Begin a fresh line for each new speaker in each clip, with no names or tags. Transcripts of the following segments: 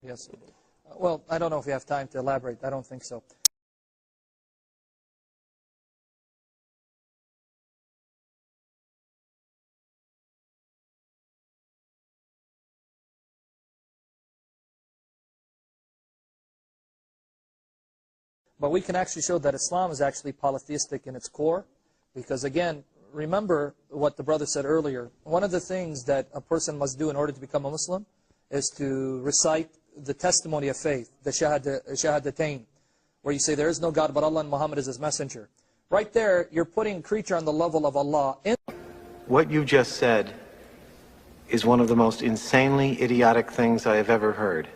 Yes. Well, I don't know if we have time to elaborate. I don't think so. But we can actually show that Islam is actually polytheistic in its core, because again, remember what the brother said earlier. One of the things that a person must do in order to become a Muslim is to recite the testimony of faith, the shahadatain, where you say there is no God but Allah and Muhammad is His messenger. Right there, you're putting a creature on the level of Allah.
What you just said is one of the most insanely idiotic things I have ever heard.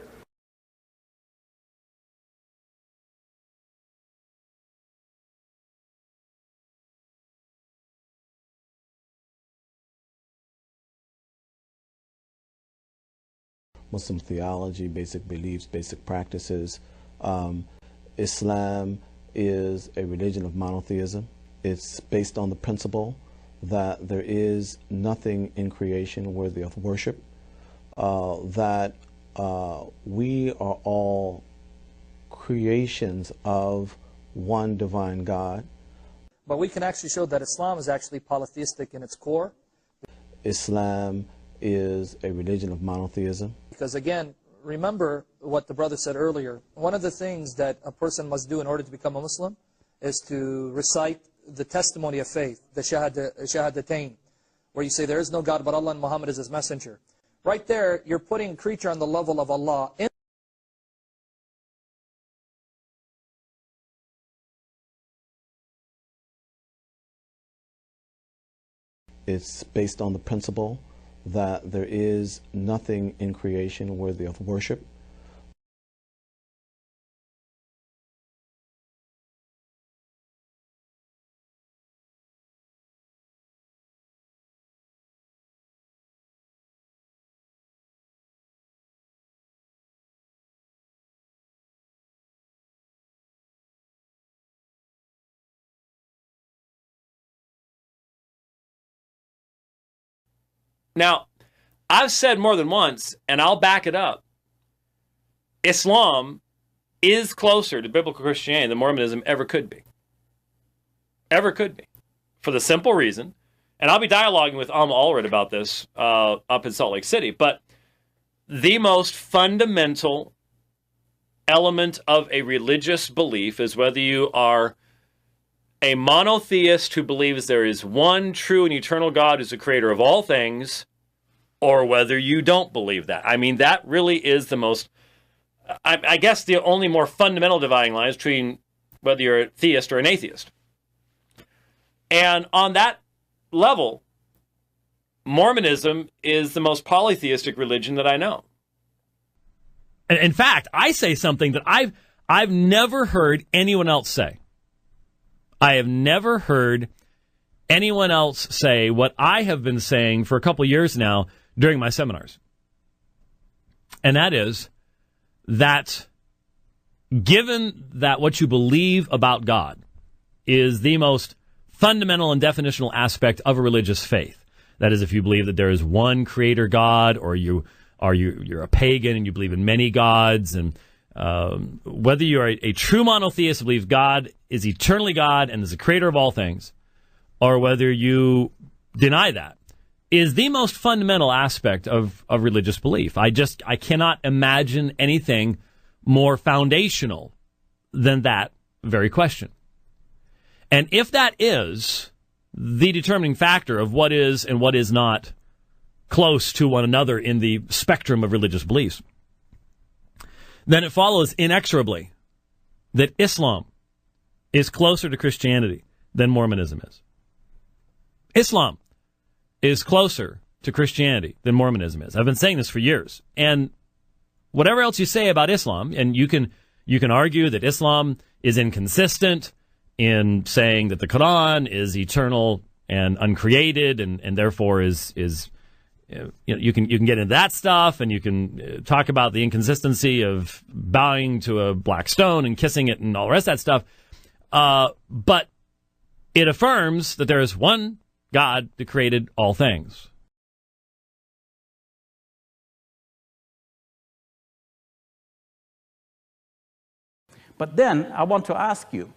Muslim theology, basic beliefs, basic practices. Islam is a religion of monotheism. It's based on the principle that there is nothing in creation worthy of worship, that we are all creations of one divine God.
But we can actually show that Islam is actually polytheistic in its core.
Islam is a religion of monotheism.
Because again, remember what the brother said earlier. One of the things that a person must do in order to become a Muslim is to recite the testimony of faith, the shahadatain, where you say there is no God but Allah and Muhammad is His messenger. Right there, you're putting a creature on the level of Allah.
It's based on the principle that there is nothing in creation worthy of worship.
Now, I've said more than once, and I'll back it up, Islam is closer to biblical Christianity than Mormonism ever could be. Ever could be. For the simple reason, and I'll be dialoguing with Allred about this up in Salt Lake City, but the most fundamental element of a religious belief is whether you are a monotheist who believes there is one true and eternal God who's the creator of all things, or whether you don't believe that. I mean, that really is the most, I guess the only more fundamental dividing line is between whether you're a theist or an atheist. And on that level, Mormonism is the most polytheistic religion that I know.
In fact, I say something that I've never heard anyone else say. I have never heard anyone else say what I have been saying for a couple years now during my seminars. And that is that given that what you believe about God is the most fundamental and definitional aspect of a religious faith, that is, if you believe that there is one creator God, or you're a pagan and you believe in many gods, and whether you are a true monotheist who believes God is eternally God and is the creator of all things, or whether you deny that, is the most fundamental aspect of religious belief. I cannot imagine anything more foundational than that very question. And if that is the determining factor of what is and what is not close to one another in the spectrum of religious beliefs, then it follows inexorably that Islam is closer to Christianity than Mormonism is. Islam is closer to Christianity than Mormonism is. I've been saying this for years. And whatever else you say about Islam, and you can argue that Islam is inconsistent in saying that the Quran is eternal and uncreated, and therefore is you can get into that stuff, and you can talk about the inconsistency of bowing to a black stone and kissing it and all the rest of that stuff. But it affirms that there is one God that created all things.
But then I want to ask you,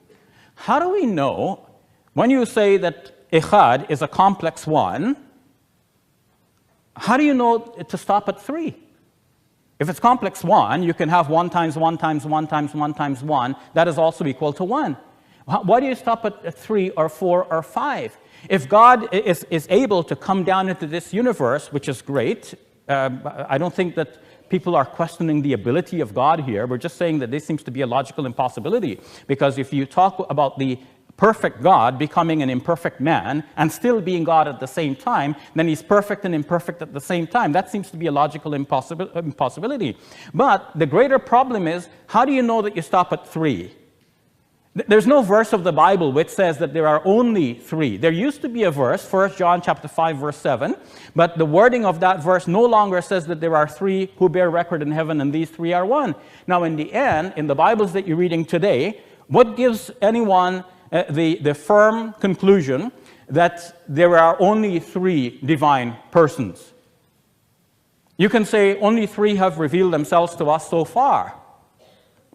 how do we know when you say that Echad is a complex one, how do you know to stop at 3? If it's complex 1, you can have 1 times 1 times 1 times 1 times 1. That is also equal to 1. Why do you stop at 3 or 4 or 5? If God is able to come down into this universe, which is great, I don't think that people are questioning the ability of God here. We're just saying that this seems to be a logical impossibility. Because if you talk about the perfect God becoming an imperfect man and still being God at the same time, then he's perfect and imperfect at the same time. That seems to be a logical impossibility. But the greater problem is, how do you know that you stop at 3? There's no verse of the Bible which says that there are only 3. There used to be a verse, 1 John chapter 5, verse 7, but the wording of that verse no longer says that there are 3 who bear record in heaven and these 3 are one. Now in the end, in the Bibles that you're reading today, what gives anyone the firm conclusion that there are only 3 divine persons? You can say only 3 have revealed themselves to us so far.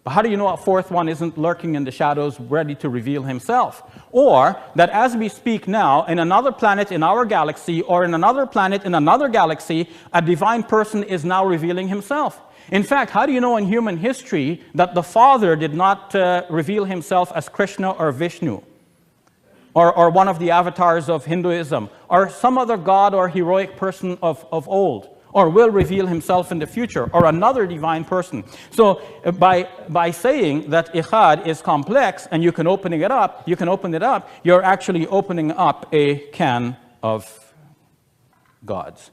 But how do you know a 4th one isn't lurking in the shadows ready to reveal himself? Or that as we speak now, in another planet in our galaxy or in another planet in another galaxy, a divine person is now revealing himself. In fact, how do you know in human history that the Father did not reveal himself as Krishna or Vishnu? Or one of the avatars of Hinduism? Or some other god or heroic person of old? Or will reveal himself in the future? Or another divine person? So by saying that Echad is complex and you can open it up, you're actually opening up a can of gods.